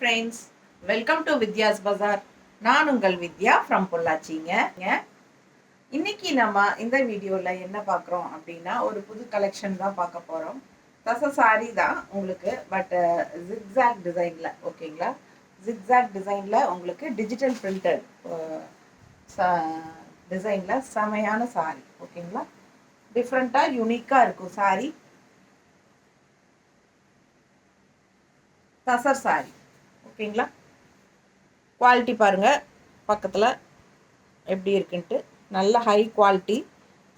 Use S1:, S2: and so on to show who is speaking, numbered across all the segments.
S1: Friends, welcome to Vidya's பஜார். நான் உங்கள் வித்யா from பொள்ளாச்சிங்க. இன்னைக்கு நம்ம இந்த வீடியோவில் என்ன பார்க்குறோம் அப்படின்னா, ஒரு புது கலெக்ஷன் தான் பார்க்க போகிறோம். சாரி தான் உங்களுக்கு, பட் ஜிக்ஸாக் டிசைனில், ஓகேங்களா? ஜிக்ஸாக் டிசைனில் உங்களுக்கு டிஜிட்டல் பிரிண்டட் டிசைனில் செமையான சாரி, ஓகேங்களா? டிஃப்ரெண்ட்டாக யூனிக்காக இருக்கும் சாரி. தசர் சாரி, ஓகேங்களா? குவாலிட்டி பாருங்கள் பக்கத்தில் எப்படி இருக்குன்ட்டு. நல்ல ஹை குவாலிட்டி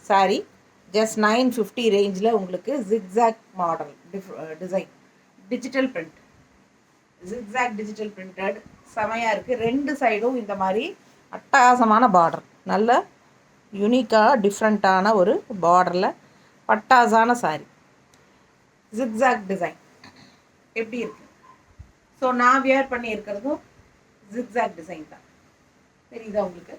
S1: சாரி. ஜஸ்ட் 950 ரேஞ்சில் உங்களுக்கு zigzag model design digital print. Zigzag digital printed செமையாக இருக்குது. ரெண்டு சைடும் இந்த மாதிரி அட்டகாசமான பார்டர், நல்ல யூனிக்காக டிஃப்ரெண்ட்டான ஒரு பார்டரில் பட்டாசான சாரி. ஜிக்ஸாக் டிசைன் எப்படி இருக்குது? ஸோ நான் வியர் பண்ணி இருக்கிறதும் ஜிக்ஸாக் டிசைன் தான். தெரியுதா உங்களுக்கு?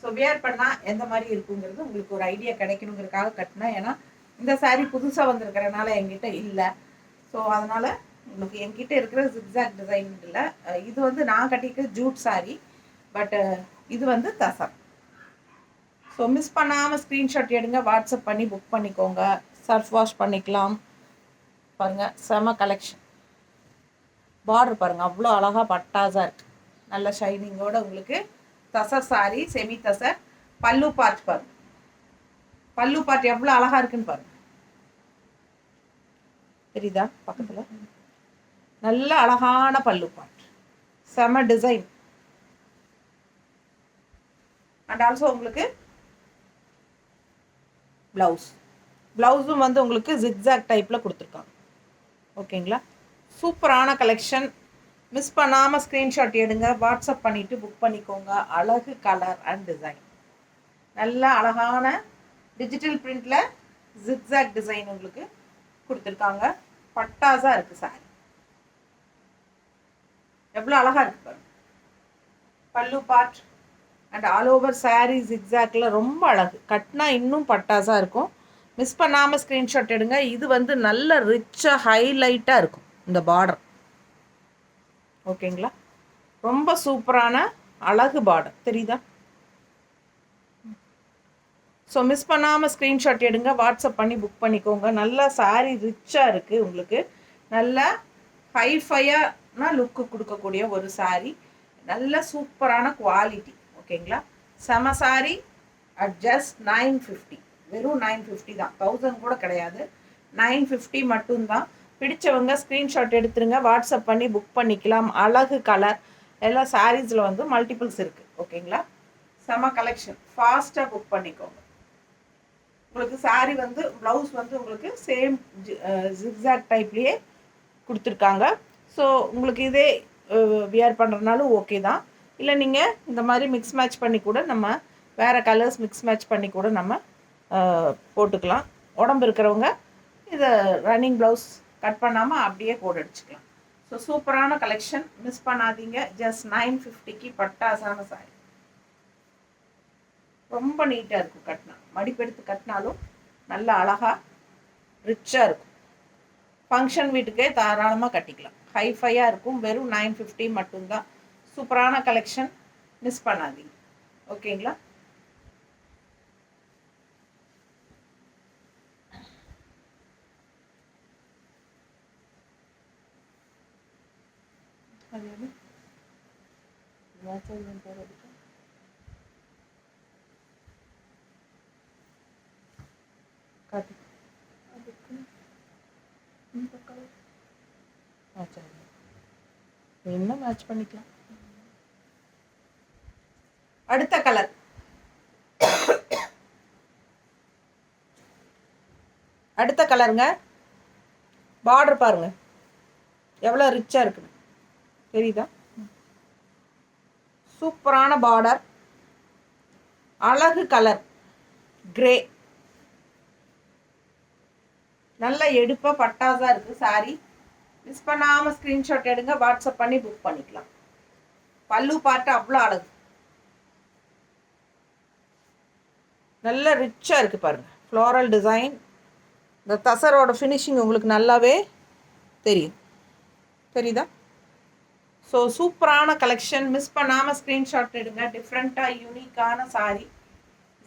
S1: ஸோ வியர் பண்ணால் எந்த மாதிரி இருக்குங்கிறது உங்களுக்கு ஒரு ஐடியா கிடைக்கணுங்கிறதுக்காக கட்டினா. ஏன்னா இந்த சாரீ புதுசாக வந்திருக்கிறனால என்கிட்ட இல்லை. ஸோ அதனால் உங்களுக்கு என்கிட்ட இருக்கிற ஜிக்ஸாக் டிசைன் இல்லை. இது வந்து நான் கட்டிக்க ஜூட் சாரீ, பட் இது வந்து தசர். ஸோ மிஸ் பண்ணாமல் ஸ்க்ரீன்ஷாட் எடுங்க, வாட்ஸ்அப் பண்ணி புக் பண்ணிக்கோங்க. சர்ஃப் வாஷ் பண்ணிக்கலாம். பாருங்கள், செம கலெக்ஷன். பார்டர் பாருங்கள், அவ்வளோ அழகாக பட்டாஸாக இருக்குது. நல்ல ஷைனிங்கோட உங்களுக்கு தசர் சாரி, செமி தசர். பல்லு பார்ட் பாருங்கள், பல்லு பார்ட் எவ்வளோ அழகாக இருக்குன்னு பாருங்கள். தெரியுதா பக்கத்தில்? நல்ல அழகான பல்லு பார்ட், செம டிசைன். அண்ட் ஆல்சோ உங்களுக்கு ப்ளவுஸும் வந்து உங்களுக்கு ஜிக்ஸாக் டைப்பில் கொடுத்துருக்காங்க, ஓகேங்களா? சூப்பரான கலெக்ஷன். மிஸ் பண்ணாமல் ஸ்க்ரீன்ஷாட் எடுங்க, வாட்ஸ்அப் பண்ணிவிட்டு புக் பண்ணிக்கோங்க. அழகு கலர் அண்ட் டிசைன், நல்ல அழகான டிஜிட்டல் பிரிண்டில் ஜிக்ஸாக் டிசைன் உங்களுக்கு கொடுத்துருக்காங்க. பட்டாஸாக இருக்குது சாரி. எவ்வளோ அழகாக இருக்குது பாருங்க. பல்லு part and all over sari ஜிக்ஸாக்ல ரொம்ப அழகு. கட்டினா இன்னும் பட்டாஸாக இருக்கும். மிஸ் பண்ணாமல் ஸ்க்ரீன்ஷாட் எடுங்க. இது வந்து நல்ல ரிச்சாக ஹைலைட்டாக இருக்கும் இந்த பார்டர், ஓகேங்களா? ரொம்ப சூப்பரான அழகு பார்டர், தெரியுதா? ஸோ மிஸ் பண்ணாமல் ஸ்க்ரீன்ஷாட் எடுங்க, வாட்ஸ்அப் பண்ணி புக் பண்ணிக்கோங்க. நல்லா சாரீ ரிச்சாக இருக்குது உங்களுக்கு. நல்ல ஹைஃபையான லுக்கு கொடுக்கக்கூடிய ஒரு சாரீ. நல்ல சூப்பரான குவாலிட்டி, ஓகேங்களா? செம சாரீ அட் ஜஸ்ட் 950. வெறும் 950 தான், 1000 கூட கிடையாது. 950 மட்டும்தான். பிடிச்சவங்க ஸ்க்ரீன்ஷாட் எடுத்துருங்க, வாட்ஸ்அப் பண்ணி புக் பண்ணிக்கலாம். அழகு கலர். எல்லா சாரீஸில் வந்து மல்டிபிள்ஸ் இருக்குது, ஓகேங்களா? செம கலெக்ஷன். ஃபாஸ்ட்டாக புக் பண்ணிக்கோங்க. உங்களுக்கு சாரீ வந்து ப்ளவுஸ் வந்து உங்களுக்கு சேம் ஜிக்ஸாக் டைப்லேயே கொடுத்துருக்காங்க. ஸோ உங்களுக்கு இதே வியர் பண்ணுறதுனாலும் ஓகே தான். இல்லை நீங்கள் இந்த மாதிரி மிக்ஸ் மேட்ச் பண்ணி கூட நம்ம வேறு கலர்ஸ் மிக்ஸ் மேட்ச் பண்ணி கூட நம்ம போட்டுக்கலாம். உடம்பு இருக்கிறவங்க இதை ரன்னிங் ப்ளவுஸ் கட் பண்ணாமல் அப்படியே கோட் அடிச்சுக்கலாம். ஸோ சூப்பரான கலெக்ஷன், மிஸ் பண்ணாதீங்க. ஜஸ்ட் 950க்கு பட்டாசான சாரி. ரொம்ப நீட்டாக இருக்கும் கட்டினா. மடிப்பெடுத்து கட்டினாலும் நல்ல அழகாக ரிச்சாக இருக்கும். ஃபங்க்ஷன் வீட்டுக்கே தாராளமாக கட்டிக்கலாம். ஹைஃபையாக இருக்கும். வெறும் 950 மட்டும்தான். சூப்பரான கலெக்ஷன், மிஸ் பண்ணாதீங்க, ஓகேங்களா? என்ன மேட்ச் பண்ணிக்கலாம். அடுத்த கலர், அடுத்த கலருங்க. பார்டர் பாருங்க எவ்வளோ ரிச்சாக இருக்குது, தெரியுதா? சூப்பரான பார்டர், அழகு கலர் கிரே. நல்ல எடுப்பாக பட்டாஸாக இருக்குது சாரி. மிஸ் பண்ணாமல் ஸ்க்ரீன்ஷாட் எடுங்க, வாட்ஸ்அப் பண்ணி புக் பண்ணிக்கலாம். பல்லு பார்ட்டு அவ்வளோ அழகு, நல்ல ரிச்சாக இருக்குது பாருங்கள். Floral design. இந்த தசரோட ஃபினிஷிங் உங்களுக்கு நல்லாவே தெரியும், தெரியுதா? ஸோ சூப்பரான கலெக்ஷன், மிஸ் பண்ணாமல் ஸ்க்ரீன்ஷாட் எடுங்க. டிஃப்ரெண்ட்டாக யூனிக்கான சாரீ,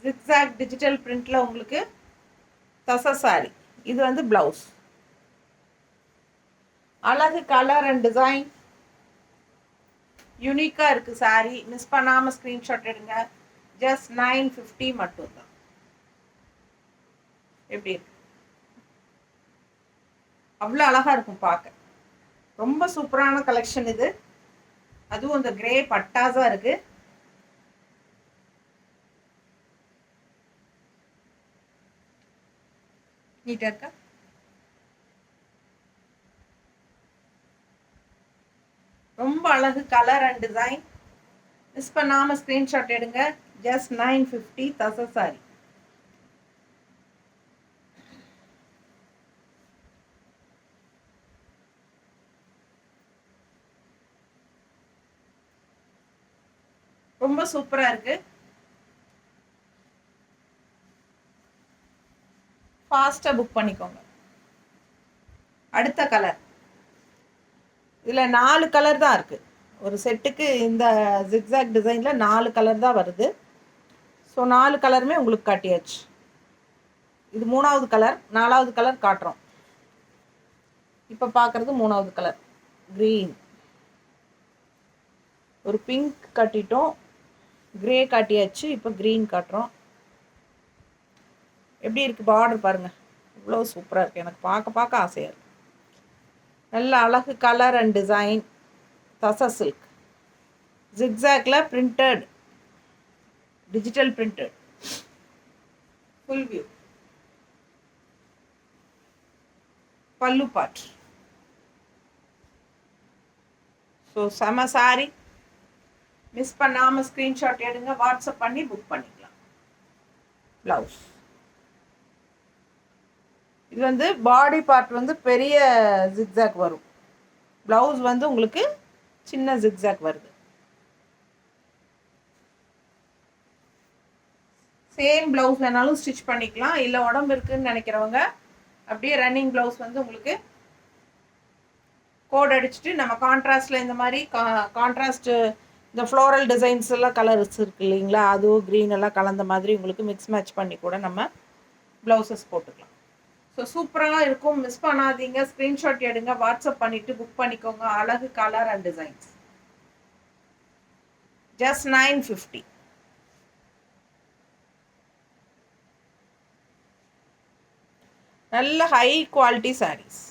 S1: ஜிக்ஸாக் டிஜிட்டல் பிரிண்டில் உங்களுக்கு தச சாரி. இது வந்து ப்ளவுஸ். அழகு கலர் அண்ட் டிசைன் யூனிக்காக இருக்குது சாரீ. மிஸ் பண்ணாமல் ஸ்க்ரீன்ஷாட் எடுங்க. ஜஸ்ட் 950 மட்டும்தான். எப்படி இருக்கு? அவ்வளோ அழகாக இருக்கும் பார்க்க. ரொம்ப சூப்பரான கலெக்ஷன் இது. அதுவும் இந்த கிரே பட்டாஸாக இருக்குது. நீட்டாக இருக்கா? ரொம்ப அழகு கலர் அண்ட் டிசைன். மிஸ் பண்ணாமல் ஸ்க்ரீன்ஷாட் எடுங்க. ஜஸ்ட் 950 தச சாரி. ரொம்ப சூப்பராக இருக்குது. ஃபாஸ்ட்டாக புக் பண்ணிக்கோங்க. அடுத்த கலர். இதில் 4 கலர் தான் இருக்குது. ஒரு செட்டுக்கு இந்த ஜிக்ஸாக் டிசைனில் 4 கலர் தான் வருது. ஸோ 4 கலருமே உங்களுக்கு காட்டியாச்சு. இது 3வது கலர். 4வது கலர் காட்டுறோம். இப்போ பார்க்குறது 3வது கலர் க்ரீன். ஒரு பிங்க் காட்டிட்டோம், கிரே காட்டியாச்சு. இப்போ க்ரீன் காட்டுறோம். எப்படி இருக்குது பார்டர் பாருங்கள், இவ்வளோ சூப்பராக இருக்குது. எனக்கு பார்க்க பார்க்க ஆசையாக இருக்குது. நல்ல அழகு கலர் அண்ட் டிசைன். தச சில்க் ஜிக்ஸாக்ல printed, digital printed, full view. Pallu part. So செம சாரி. மிஸ் பண்ணாமல் ஸ்க்ரீன்ஷாட் எடுங்க. வாட்ஸ்அப் பண்ணி புக் பண்ணிக்கலாம். ப்ளவுஸ். இது வந்து பாடி பார்ட் வந்து பெரிய ஜிக்ஸாக் வரும். ப்ளவுஸ் வந்து உங்களுக்கு சின்ன ஜிக்ஸாக் வருது. சேம் ப்ளவுஸ் வேணாலும் ஸ்டிச் பண்ணிக்கலாம். இல்லை உடம்பு இருக்குதுன்னு நினைக்கிறவங்க அப்படியே ரன்னிங் ப்ளவுஸ் வந்து உங்களுக்கு கோட் அடிச்சுட்டு நம்ம கான்ட்ராஸ்டில் இந்த மாதிரி கான்ட்ராஸ்ட்டு இந்த ஃப்ளோரல் டிசைன்ஸ் எல்லாம் கலர்ஸ் இருக்குது இல்லைங்களா, அதுவும் க்ரீன் எல்லாம் கலந்த மாதிரி உங்களுக்கு மிக்ஸ் மேட்ச் பண்ணி கூட நம்ம ப்ளவுசஸ் போட்டுக்கலாம். ஸோ சூப்பராக இருக்கும். மிஸ் பண்ணாதீங்க. ஸ்க்ரீன்ஷாட் எடுங்க. வாட்ஸ்அப் பண்ணிவிட்டு புக் பண்ணிக்கோங்க. அழகு கலர் அண்ட் டிசைன்ஸ். ஜஸ்ட் 950. நல்ல ஹை குவாலிட்டி சாரீஸ்.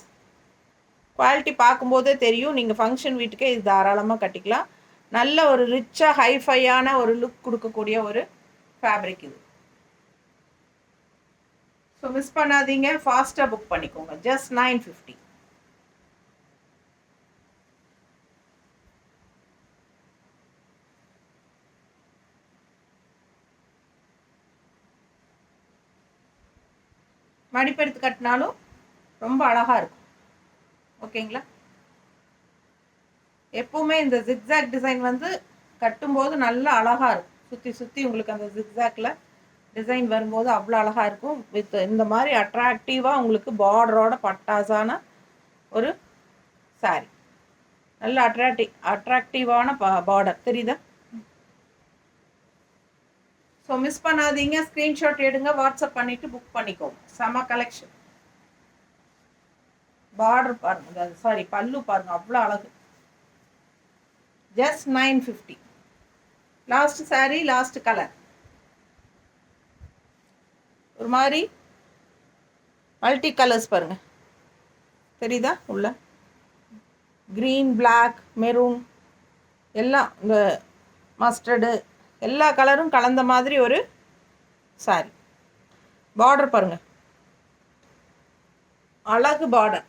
S1: குவாலிட்டி பார்க்கும்போதே தெரியும். நீங்கள் ஃபங்க்ஷன் வீட்டுக்கே இது தாராளமாக கட்டிக்கலாம். நல்ல ஒரு ரிச்சாக ஹைஃபையான ஒரு லுக் கொடுக்கக்கூடிய ஒரு ஃபேப்ரிக் இது. ஸோ மிஸ் பண்ணாதீங்க. ஃபாஸ்ட்டாக புக் பண்ணிக்கோங்க. ஜஸ்ட் 950. மடிப்பெடுத்து கட்டினாலும் ரொம்ப அழகாக இருக்கும். ஓகேங்களா? எப்பவுமே இந்த ஜிக்ஸாக் டிசைன் வந்து கட்டும்போது நல்லா அழகாக இருக்கும். சுற்றி சுற்றி உங்களுக்கு அந்த ஜிக்ஸாக்ல டிசைன் வரும்போது அவ்வளோ அழகாக இருக்கும். வித் இந்த மாதிரி அட்ராக்டிவாக உங்களுக்கு பார்டரோட பட்டாசான ஒரு சாரி. நல்ல அட்ராக்டிவான பார்டர் தெரியுதா? ஸோ மிஸ் பண்ணாதீங்க. ஸ்க்ரீன்ஷாட் எடுங்க. வாட்ஸ்அப் பண்ணிவிட்டு புக் பண்ணிக்கோங்க. செம கலெக்ஷன். பார்டர் பாருங்க, சாரி பல்லு பாருங்க, அவ்வளோ அழகு. Just 950. Last sorry, last colour. ஒரு மாதிரி மல்டி கலர்ஸ் பாருங்க, தெரியுதா? உள்ள க்ரீன், பிளாக், மெரூன் எல்லாம் இந்த மஸ்டர்டு எல்லா கலரும் கலந்த மாதிரி ஒரு சாரி. பார்டர் பாருங்க, அழகு பார்டர்,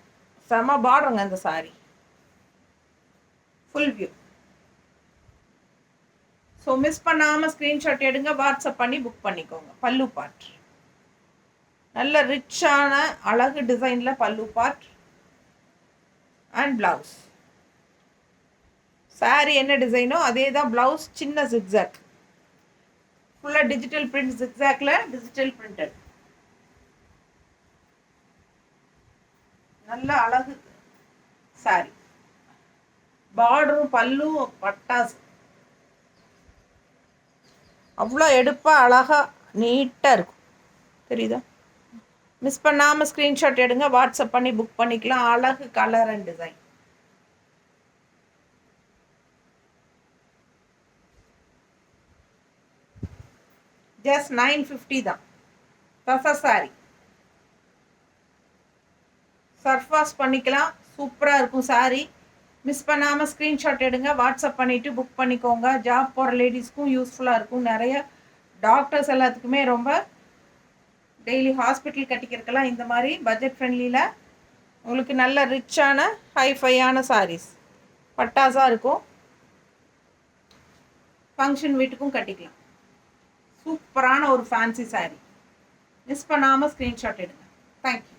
S1: செம பார்டருங்க இந்த sorry. Full view. So miss பண்ணாமல் ஸ்க்ரீன்ஷாட் எடுங்க. வாட்ஸ்அப் பண்ணி புக் பண்ணிக்கோங்க. பல்லு பார்ட் நல்ல ரிச்சான அழகு டிசைனில் பல்லு பார்ட் அண்ட் ப்ளவுஸ். சாரி என்ன டிசைனோ அதே தான் ப்ளவுஸ். சின்ன ஜிக்ஸாக், ஃபுல்லாக டிஜிட்டல் பிரிண்ட். ஜிக்ஸாக்ல டிஜிட்டல் பிரிண்டட். நல்ல அழகு சாரி. பார்டரும் பல்லும் பட்டாசு. அவ்வளோ எடுப்பாக அழகாக நீட்டாக இருக்கும். தெரியுதா? மிஸ் பண்ணாமல் ஸ்க்ரீன்ஷாட் எடுங்க, வாட்ஸ்அப் பண்ணி புக் பண்ணிக்கலாம். அழகு கலர் அண்ட் டிசைன். ஜஸ்ட் 950 தான். தசா சாரி சர்ஃபாஸ் பண்ணிக்கலாம். சூப்பராக இருக்கும் சாரி. மிஸ் பண்ணாமல் ஸ்க்ரீன்ஷாட் எடுங்க, வாட்ஸ்அப் பண்ணிவிட்டு புக் பண்ணிக்கோங்க. ஜாப் போகிற லேடிஸ்க்கும் யூஸ்ஃபுல்லாக இருக்கும். நிறைய டாக்டர்ஸ் எல்லாத்துக்குமே ரொம்ப டெய்லி ஹாஸ்பிட்டல் கட்டிக்கிறதுக்கெல்லாம் இந்த மாதிரி பட்ஜெட் ஃப்ரெண்ட்லியில் உங்களுக்கு நல்ல ரிச்சான ஹைஃபையான சாரீஸ் பட்டாஸாக இருக்கும். ஃபங்க்ஷன் வீட்டுக்கும் கட்டிக்கலாம். சூப்பரான ஒரு ஃபேன்சி சாரீ. மிஸ் பண்ணாமல் ஸ்க்ரீன்ஷாட் எடுங்க. தேங்க்யூ.